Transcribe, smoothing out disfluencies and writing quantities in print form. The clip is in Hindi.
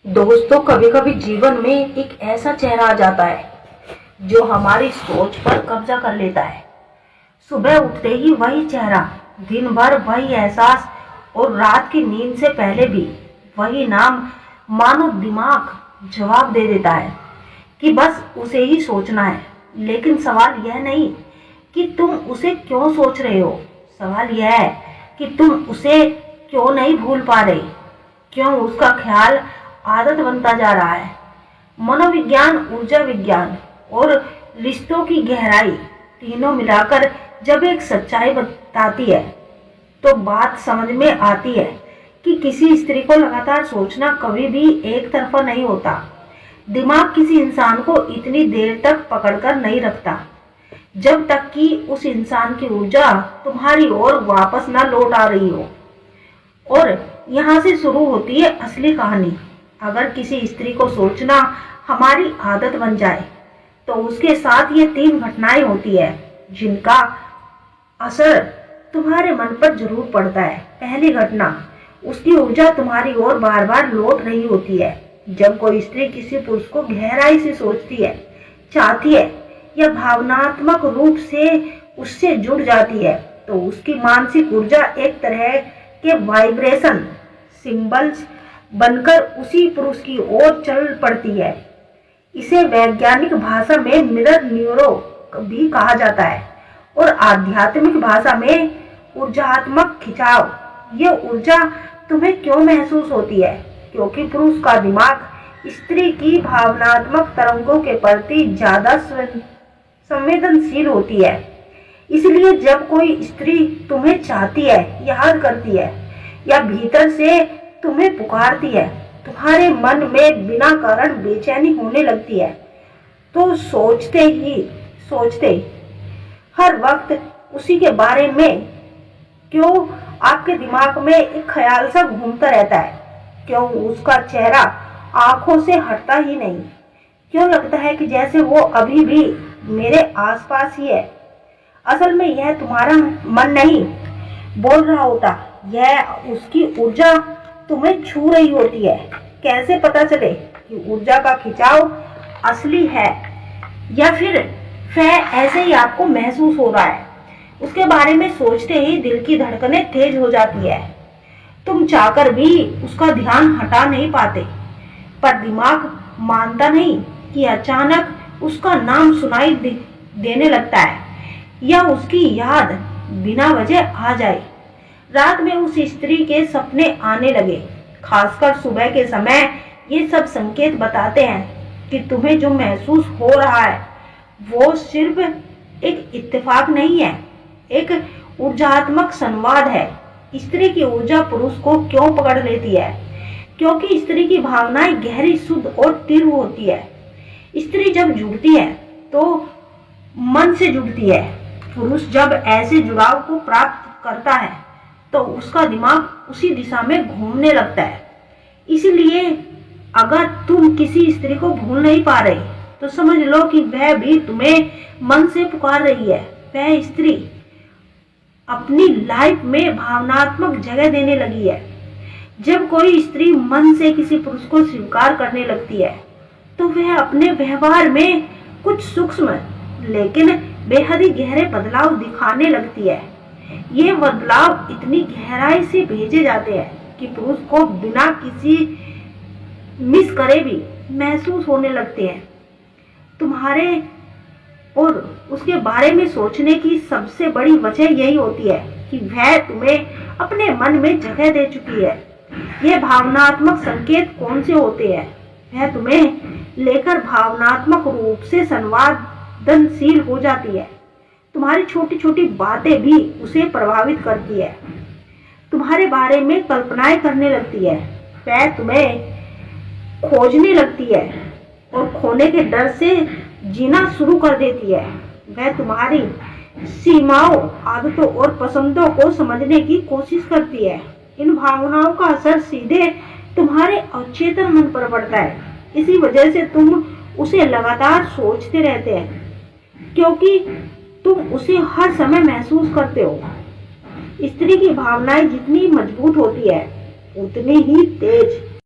दोस्तों, कभी कभी जीवन में एक ऐसा चेहरा आ जाता है जो हमारी सोच पर कब्जा कर लेता है। सुबह उठते ही वही चेहरा, दिन भर वही एहसास और रात की नींद से पहले भी वही नाम। मानो दिमाग जवाब दे देता है कि बस उसे ही सोचना है। लेकिन सवाल यह नहीं कि तुम उसे क्यों सोच रहे हो, सवाल यह है कि तुम उसे क्यों नहीं भूल पा रहे, क्यों उसका ख्याल आदत बनता जा रहा है। मनोविज्ञान, ऊर्जा विज्ञान और रिश्तों की गहराई तीनों मिलाकर जब एक सच्चाई बताती है तो बात समझ में आती है कि किसी स्त्री को लगातार सोचना कभी भी एक तरफा नहीं होता। दिमाग किसी इंसान को इतनी देर तक पकड़कर नहीं रखता जब तक कि उस इंसान की ऊर्जा तुम्हारी ओर वापस ना लौट आ रही हो। और यहाँ से शुरू होती है असली कहानी। अगर किसी स्त्री को सोचना हमारी आदत बन जाए तो उसके साथ ये 3 घटनाएं होती है जिनका असर तुम्हारे मन पर जरूर पड़ता है। पहली घटना, उसकी ऊर्जा तुम्हारी ओर बार बार लौट रही होती है। जब कोई स्त्री किसी पुरुष को गहराई से सोचती है, चाहती है या भावनात्मक रूप से उससे जुड़ जाती है तो उसकी मानसिक ऊर्जा एक तरह के वाइब्रेशन सिंबल्स बनकर उसी पुरुष की ओर चल पड़ती है। इसे वैज्ञानिक भाषा में मिरर न्यूरो भी कहा जाता है और आध्यात्मिक भाषा में ऊर्जात्मक खिंचाव। यह ऊर्जा तुम्हें क्यों महसूस होती है? क्योंकि पुरुष का दिमाग स्त्री की भावनात्मक तरंगों के प्रति ज्यादा संवेदनशील होती है। इसलिए जब कोई स्त्री तुम्हें चाहती है, याद करती है या भीतर से तुम्हें पुकारती है, तुम्हारे मन में बिना कारण बेचैनी होने लगती है। तो सोचते हर वक्त उसी के बारे में क्यों आपके दिमाग में एक ख्याल सा घूमता रहता है? क्यों उसका चेहरा आंखों से हटता ही नहीं? क्यों लगता है कि जैसे वो अभी भी मेरे आसपास ही है? असल में यह तुम्हारा मन नहीं बोल रहा होता, यह उसकी ऊर्जा तुम्हें छू रही होती है। कैसे पता चले कि ऊर्जा का खिंचाव असली है या फिर ऐसे ही आपको महसूस हो रहा है? उसके बारे में सोचते ही दिल की धड़कनें तेज हो जाती है। तुम चाहकर भी उसका ध्यान हटा नहीं पाते, पर दिमाग मानता नहीं कि अचानक उसका नाम सुनाई देने लगता है या उसकी याद बिना वजह आ जाए। रात में उस स्त्री के सपने आने लगे, खासकर सुबह के समय। ये सब संकेत बताते हैं कि तुम्हें जो महसूस हो रहा है वो सिर्फ एक इत्तेफाक नहीं है, एक ऊर्जात्मक संवाद है। स्त्री की ऊर्जा पुरुष को क्यों पकड़ लेती है? क्योंकि स्त्री की भावनाएं गहरी, शुद्ध और तीव्र होती है। स्त्री जब जुड़ती है तो मन से जुड़ती है। पुरुष जब ऐसे जुड़ाव को प्राप्त करता है तो उसका दिमाग उसी दिशा में घूमने लगता है। इसलिए अगर तुम किसी स्त्री को भूल नहीं पा रहे तो समझ लो कि वह भी तुम्हें मन से पुकार रही है। वह स्त्री अपनी लाइफ में भावनात्मक जगह देने लगी है। जब कोई स्त्री मन से किसी पुरुष को स्वीकार करने लगती है तो वह अपने व्यवहार में कुछ सूक्ष्म लेकिन बेहद ही गहरे बदलाव दिखाने लगती है। ये बदलाव इतनी गहराई से भेजे जाते हैं कि पुरुष को बिना किसी मिस करे भी महसूस होने लगते हैं। तुम्हारे और उसके बारे में सोचने की सबसे बड़ी वजह यही होती है कि वह तुम्हें अपने मन में जगह दे चुकी है। ये भावनात्मक संकेत कौन से होते हैं? वह तुम्हें लेकर भावनात्मक रूप से संवेदनशील हो जाती है। तुम्हारी छोटी छोटी बातें भी उसे प्रभावित करती है, तुम्हारे बारे में कल्पनाएं करने लगती है। वह तुम्हें खोजने लगती है और खोने के डर से जीना शुरू कर देती है। वह तुम्हारी सीमाओं, आदतों और पसंदों को समझने की कोशिश करती है। इन भावनाओं का असर सीधे तुम्हारे अचेतन मन पर पड़ता है। इसी वजह से तुम उसे लगातार सोचते रहते हैं, क्योंकि तुम उसे हर समय महसूस करते हो। स्त्री की भावनाएं जितनी मजबूत होती है उतनी ही तेज